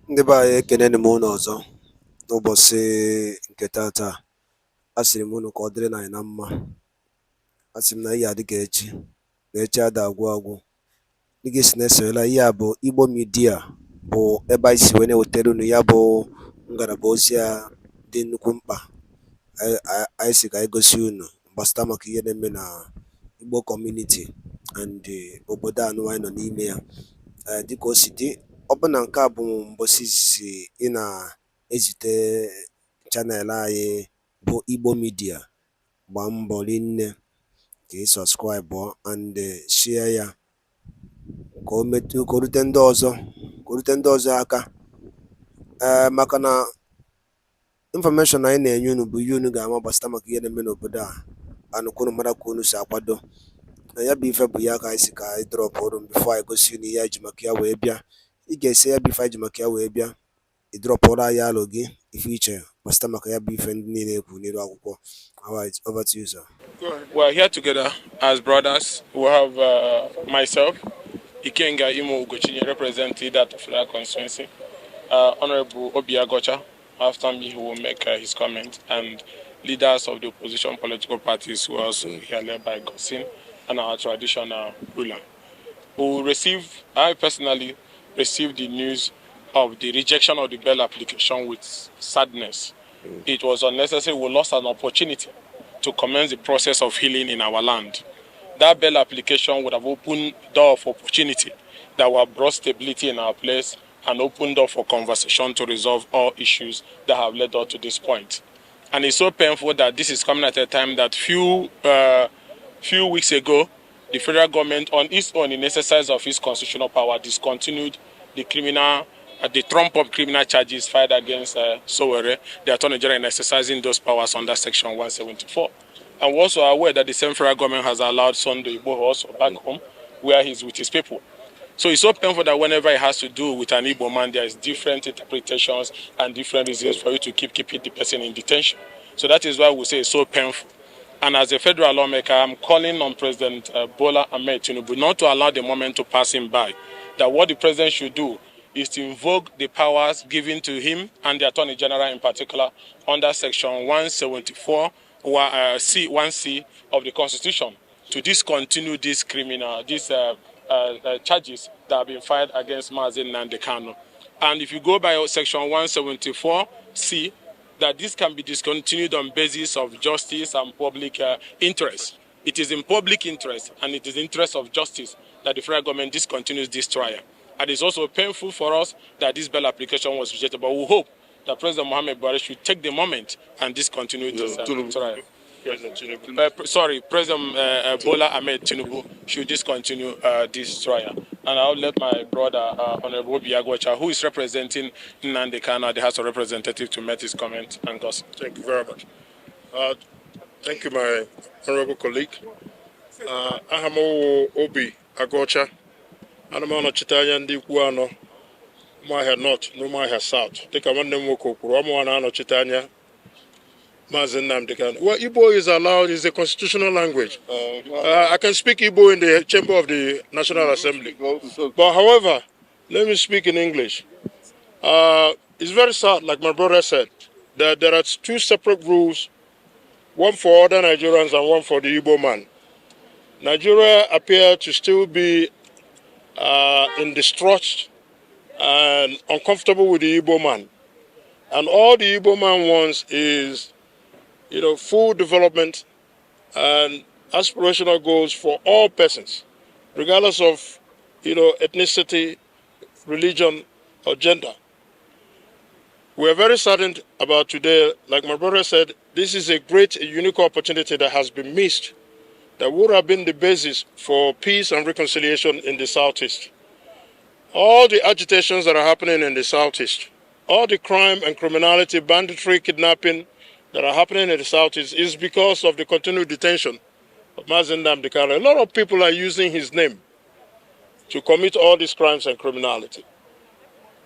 Ndị be anyị ekeneni m unu ọzọ n'ụbọchị nke taata. Asịrị m unu ka ọ dịrị anyị na mma. Asị m na ihe adị ka echi na echi ada agwụ agwụ. Ndị si na-esonyela ihe a bụ Igbo Media, bụ ebe anyị si wee na-ewetara unu ya bụ ngalaba ozi a dị nnukwu mkpa. Anyị si ka anyị gosi unu gbasata maka ihe na-eme na Igbo community and obodo anụ anyị nọ n'ime ya. Dịka o si dị, ọ bụ na nke a bụ mbọsị izizi ị na-ezite chanel anyị bụ Igbo Media, gbaa mbọ rinne ka ị sọskraịbụ and share ya ka o rute ndị ọzọ aka. Maka na infọmeshọn anyị na-enye unu bụ ihe unu ga-ama gbasata maka ihe na-eme n'obodo a, anụkwunu mara ka unu si akwado na ya bụ ife bụ ya ka anyị si ka anyị drọpụ ọrụ bifo anyị gosi unu ihe anyị ji maka ya wee bịa. Ị ga-esi ya bụ ife anyị ji maka ya wee bịa, ị drọpụrụ anyị alụ gị ife iche gbasata maka ya bụ ife ndị niile ekwu n'iru akwụkwọ. Alright, over to you, sir. We're here together as brothers. We have myself, Ikenga Imo Ugochini, representing that Federal constituency. Honorable Obia Gocha, after me, who will make his comment, and leaders of the opposition political parties who are also here led by Gosin and our traditional ruler. I personally received the news of the rejection of the bail application with sadness. It was unnecessary. We lost an opportunity to commence the process of healing in our land. That bail application would have opened door of opportunity that would have brought stability in our place and opened door for conversation to resolve all issues that have led us to this point. And it's so painful that this is coming at a time that few weeks ago, the federal government, on its own in exercise of its constitutional power, discontinued the trump-up criminal charges filed against Sowore, the Attorney General, in exercising those powers under Section 174. And we're also aware that the same federal government has allowed Sunday Igbo also back home, where he's with his people. So it's so painful that whenever it has to do with an Igbo man, there is different interpretations and different reasons for you to keeping the person in detention. So that is why we say it's so painful. And as a federal lawmaker, I'm calling on President Bola Ahmed Tinubu not to allow the moment to pass him by. That what the president should do is to invoke the powers given to him and the Attorney General in particular under Section 174, 1C of the Constitution to discontinue these charges that have been filed against Mazi Nnamdi Kanu'S. And if you go by Section 174C, that this can be discontinued on basis of justice and public interest. It is in public interest and it is in interest of justice that the federal government discontinues this trial. And it's also painful for us that this bail application was rejected, but we hope that President Mohamed Buhari should take the moment and discontinue this trial. President Bola Ahmed Tinubu should discontinue this trial. And I'll let my brother, Honorable Biagwacha, who is representing Nnamdi Kanu, the House of Representatives, to make his comment and gossip. Thank you very much. Thank you, my honorable colleague. Ahamo Obi Agocha. Anamano Chitanya ndi Kuano, Mahia North, no Mahia South. Take a one name Woko, Ramoano Chitanya, Mazi Nnamdi Kanu'S. Well, Igbo is allowed, is a constitutional language. I can speak Igbo in the chamber of the National Assembly. But however, let me speak in English. It's very sad, like my brother said, that there are two separate rules, one for other Nigerians and one for the Igbo man. Nigeria appear to still be in distrust and uncomfortable with the Igbo man. And all the Igbo man wants is, full development and aspirational goals for all persons, regardless of, ethnicity, religion, or gender. We are very saddened about today. Like my brother said, this is a great, unique opportunity that has been missed, that would have been the basis for peace and reconciliation in the Southeast. All the agitations that are happening in the Southeast, all the crime and criminality, banditry, kidnapping that are happening in the Southeast is because of the continued detention of Mazi Nnamdi Kanu'S. A lot of people are using his name to commit all these crimes and criminality.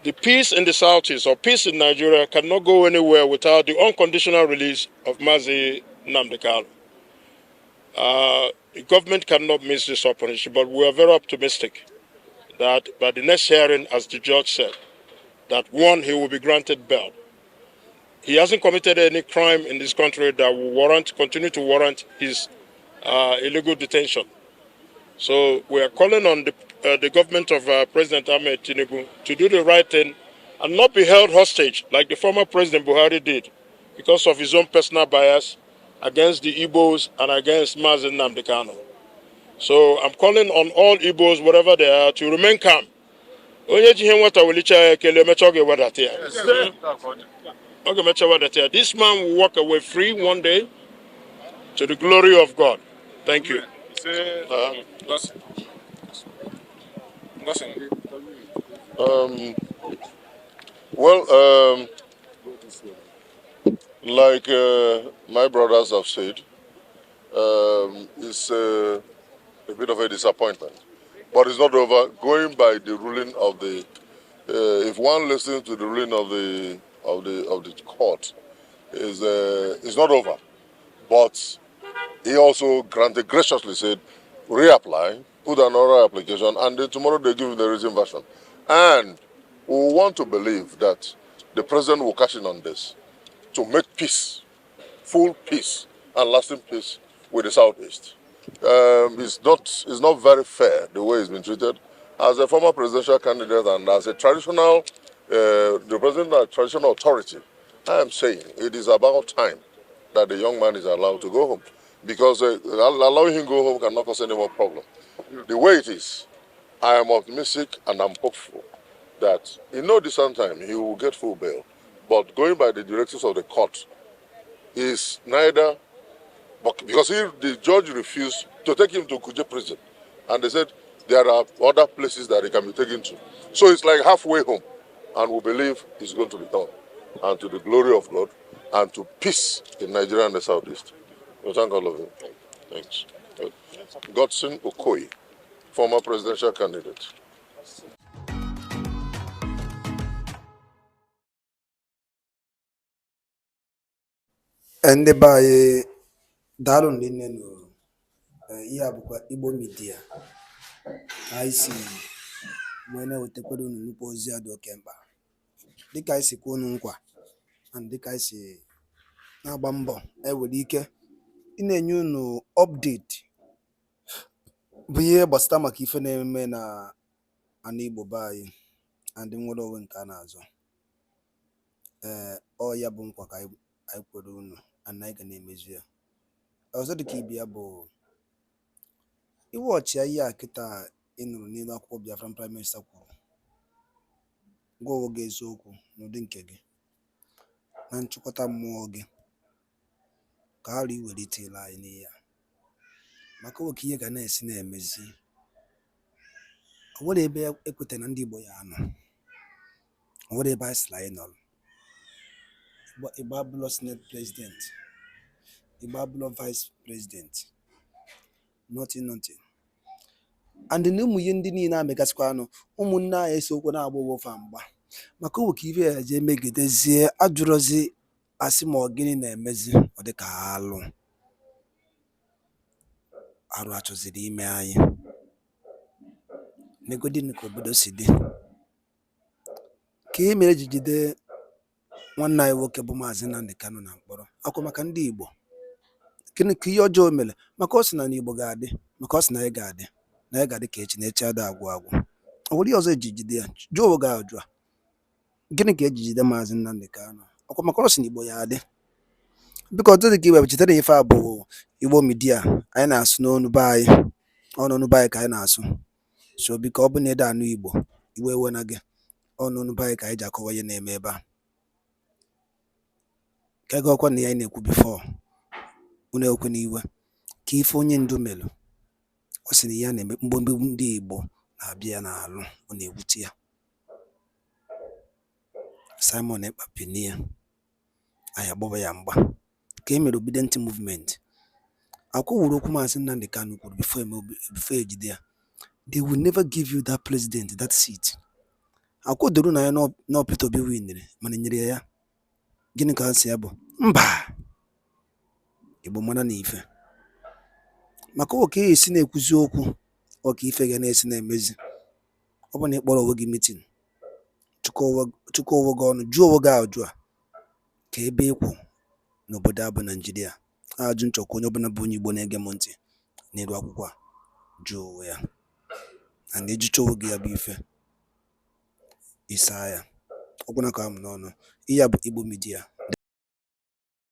The peace in the Southeast, or peace in Nigeria, cannot go anywhere without the unconditional release of Mazi Nnamdi Kanu'S. The government cannot miss this opportunity, but we are very optimistic that by the next hearing, as the judge said, that one, he will be granted bail. He hasn't committed any crime in this country that will continue to warrant his illegal detention. So we are calling on the government of President Ahmed Tinubu to do the right thing and not be held hostage like the former President Buhari did because of his own personal bias against the Igbos and against Mazi Nnamdi Kanu. So I'm calling on all Igbos, wherever they are, to remain calm. This man will walk away free one day to the glory of God. Thank you. Well, like my brothers have said, it's a bit of a disappointment, but it's not over. Going by the ruling of the, if one listens to the ruling of the court, is not over. But he also granted graciously said, reapply, put another application, and then tomorrow they give him the written version. And we want to believe that the president will cash in on this to make peace, full peace, and lasting peace with the Southeast. It's not very fair the way he's been treated. As a former presidential candidate and as a traditional, the president of traditional authority, I am saying it is about time that the young man is allowed to go home, because allowing him to go home cannot cause any more problem. The way it is, I am optimistic and I'm hopeful that in no distant time he will get full bail. But going by the directives of the court is neither, because the judge refused to take him to Kuje prison, and they said there are other places that he can be taken to. So it's like halfway home, and we believe he's going to return, and to the glory of God, and to peace in Nigeria and the Southeast. We thank all of you. Thanks. Godson Okoye, former presidential candidate. Ndị be anyị daalụ nne nụ ihe a bụkwa Igbo midia anyị si wee na-ewetakwara unu nnukwu ozi a dị oke mkpa, dịka anyị si kwuo unu nkwa na dịka anyị si na-agba mbọ ewere ike ị na-enye unu update bụ ihe gbasara maka ife na-eme na ana Igbo be anyị na ndị nwere onwe nke a na-azọ. Ọ ya bụ nkwa ka anyị kwere unu na anyị ga na-emezu ya. Ọzọ dịka ibe ya bụ iwe ọchịa ihe a kịta ị nụrụ n'elu akwụkwọ Biafran Prime Minister kwuru, gwa onwe gị eziokwu n'ụdị nke gị na nchịkọta mmụọ gị ka ghara iwelite ile anyị n'ihe a, maka oke ihe ga na-esi na-emezi. O nwere ebe ekweta na ndị Igbo ya anọ, o nwere ebe anyị sịrị anyị nọrọ. Igbo abụlọ Senate President, Igbo abụlọ Vice President, nothing. And na ụmụ ihe ndị niile amegasịkwa anụ ụmụnne anyị esokwu na-agba ụwofa mgba maka oke ife ya je megidezie ajụrụzi asị ma ọ gịnị na-emezi ọ dịka arụ achọziri ime anyị. Negodin ka obodo si dị ka e mere ji jide nwanne anyị nwoke bụ Mazi Nnamdi Kanu na mkpọrọ akwa maka ndị Igbo. Gịnị ka ihe ọjọọ mere? Maka ọ sị na n'Igbo ga-adị, maka ọ sị na anyị ga-adị, na anyị ga-adị ka echi na echi ada agwụ agwụ. O nwere ihe ọzọ eji jide ya? Jụọ onwe gị ajụ a, gịnị ka eji jide Mazi Nnamdi Kanu? Ọkwa maka ọ sị na Igbo ya adị. Biko ọtụtụ ka iwe chetara ife a bụ Igbo midia anyị na-asụ n'onu be anyị, ọ n'onu be anyị ka anyị na-asụ. So biko ọ bụ na ede anụ Igbo iwe ewe na gị, ọ n'onu be anyị ka anyị ji akọwa ihe na-eme ebe a. Ka ego ọkwa na ya anyị na-ekwu before, unu ekwe n'iwe ka ife onye ndu melụ, ọ sị na ya na-eme mgbomgbe ndị Igbo na-abịa ya n'alụ, ọ na-ewute ya. Simon Ekpapinie anyị agbawa ya mgba ka e mere obedient movement. Akwụwụrụ okwu Mazi Nnamdi Kanu kwuru before ejide ya, they will never give you that president, that seat. Akwụdoro na ya na Peter Obi winere mana nyere ya. Gịnị ka asị ya bụ mba? Igbo mana na ife maka oke esi na-ekwuzi okwu ọka ife ga na-esi na-emezi. Ọ bụ na ịkpọrọ onwe gị meeting chịkọọ onwe gị ọnụ, jụọ onwe gị ajụ a: ka ebe ịkwụ n'obodo a bụ Naijiria? Ajụ nchọkwa onye ọbụla bụ onye Igbo na-ege m ntị n'elu akwụkwọ a jụọ onwe ya, na ejụcha onwe gị ya bụ ife isaa ya. Ọgwụna ka m n'ọnụ. Ihe a bụ Igbo Media.